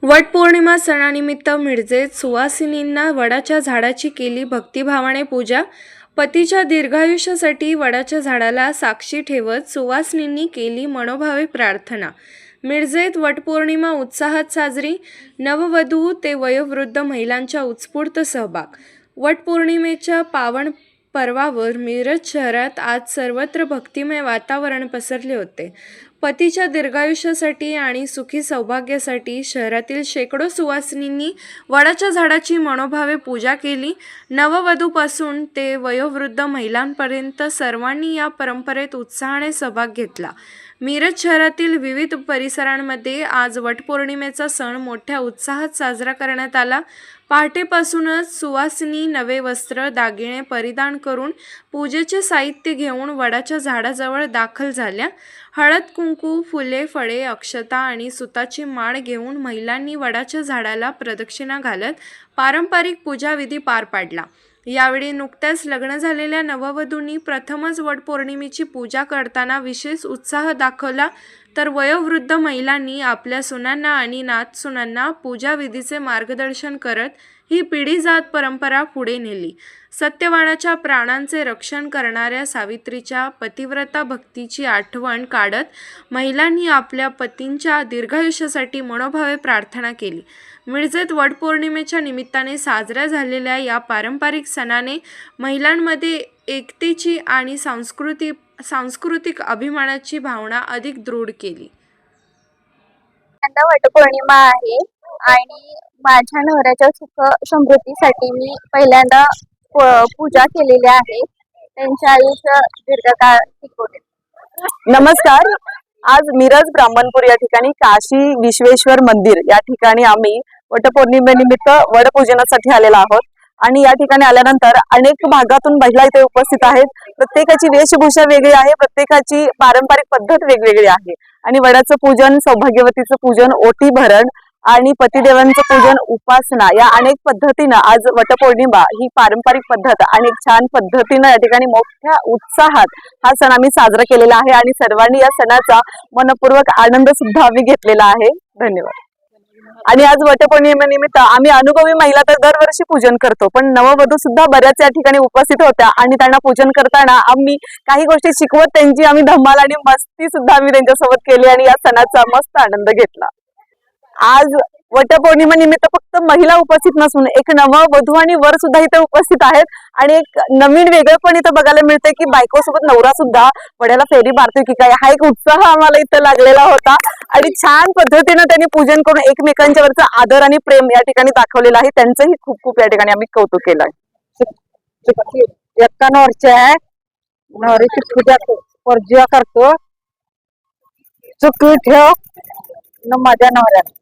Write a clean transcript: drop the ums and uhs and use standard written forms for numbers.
वटपौर्णिमा सणानिमित्त मिरजेत सुवासिनींना वडाच्या झाडाची केली भक्तिभावाने पूजा। पतीच्या दीर्घायुष्यासाठी वडाच्या झाडाला साक्षी ठेवत सुवासिनींनी केली मनोभावे प्रार्थना। मिरजेत वटपौर्णिमा उत्साहात साजरी। नववधू ते वयोवृद्ध महिलांचा उत्स्फूर्त सहभाग। वटपौर्णिमेच्या पावन पर्वावर मिरज शहरात आज सर्वत्र भक्तिमय वातावरण पसरले होते। पतीच्या दीर्घायुष्यासाठी आणि सुखी सौभाग्यासाठी शहरातील शेकडो सुवासिनींनी वडाच्या झाडाची मनोभावे पूजा केली। नववधूपासून ते वयोवृद्ध महिलांपर्यंत सर्वांनी या परंपरेत उत्साहाने सहभाग घेतला। मिरज शहरातील विविध परिसरांमध्ये आज वटपौर्णिमेचा सण मोठ्या उत्साहात साजरा करण्यात आला। पहाटेपासूनच सुवासिनी नवे वस्त्र, दागिने परिधान करून पूजेचे साहित्य घेऊन वडाच्या झाडाजवळ दाखल झाल्या। हळद कुंकू, फुले, फळे, अक्षता आणि सुताची माळ घेऊन महिलांनी वडाच्या झाडाला प्रदक्षिणा घालत पारंपरिक पूजाविधी पार पाडला। यावेळी नुकत्याच लग्न झालेल्या नववधूंनी प्रथमच वटपौर्णिमेची पूजा करताना विशेष उत्साह दाखवला, तर वयोवृद्ध महिलांनी आपल्या सुनांना आणि नातसुनांना पूजाविधीचे मार्गदर्शन करत ही पिढीजात परंपरा पुढे नेली। सत्यवानाच्या प्राणांचे रक्षण करणाऱ्या सावित्रीच्या पतिव्रता भक्तीची आठवण काढत महिलांनी आपल्या पतींच्या दीर्घायुष्यासाठी मनोभावे प्रार्थना केली। मिरजेत वटपौर्णिमेच्या निमित्ताने साजऱ्या झालेल्या या पारंपरिक सणाने महिलांमध्ये एकतेची आणि सांस्कृतिक अभिमानाची भावना अधिक दृढ केली। आता वटपौर्णिमा आहे आणि माझ्या नवऱ्याच्या सुख समृद्धीसाठी मी पहिल्यांदा पूजा केलेली आहे। त्यांचे आयुष्य दीर्घकाळ टिकवते। नमस्कार, आज मिरज ब्राह्मणपूर या ठिकाणी काशी विश्वेश्वर मंदिर या ठिकाणी आम्ही वटपौर्णिमेनिमित्त वडपूजनासाठी आलेलो आहोत आणि या ठिकाणी आल्यानंतर अनेक भागातून महिला इथे उपस्थित आहेत। प्रत्येकाची वेशभूषा वेगळी आहे, प्रत्येकाची पारंपरिक पद्धत वेगवेगळी आहे आणि वडाचं पूजन, सौभाग्यवतीचं पूजन, ओटी भरण आणि पतिदेवांचं पूजन, उपासना या अनेक पद्धतीनं आज वटपौर्णिमा ही पारंपरिक पद्धत आणि छान पद्धतीनं या ठिकाणी मोठ्या उत्साहात हा सण आम्ही साजरा केलेला आहे आणि सर्वांनी या सणाचा मनपूर्वक आनंद सुद्धा आम्ही घेतलेला आहे। धन्यवाद। आणि आज वटपौर्णिमेनिमित्त आम्ही अनुभवी महिला तर दरवर्षी पूजन करतो, पण नववधू सुद्धा बऱ्याच या ठिकाणी उपस्थित होत्या आणि त्यांना पूजन करताना आम्ही काही गोष्टी शिकवत त्यांची आम्ही धमाल आणि मस्ती सुद्धा आम्ही त्यांच्यासोबत केली आणि या सणाचा मस्त आनंद घेतला। आज वटपौर्णिमा निमित्त फक्त महिला उपस्थित नसून एक नववधू आणि वर सुद्धा इथे उपस्थित आहेत आणि एक नवीन वेगळं पण इथं बघायला मिळतंय की बायकोसोबत नवरा सुद्धा वड्याला फेरी मारतोय की काय, हा एक उत्साह आम्हाला इथं लागलेला होता आणि छान पद्धतीनं त्यांनी पूजन करून एकमेकांच्या वरचा आदर आणि प्रेम या ठिकाणी दाखवलेलं आहे। त्यांचंही खूप खूप या ठिकाणी आम्ही कौतुक केलं आहे। एका नवऱ्याची पूजा करतो, चुकी ठेव न माझ्या नवऱ्याला।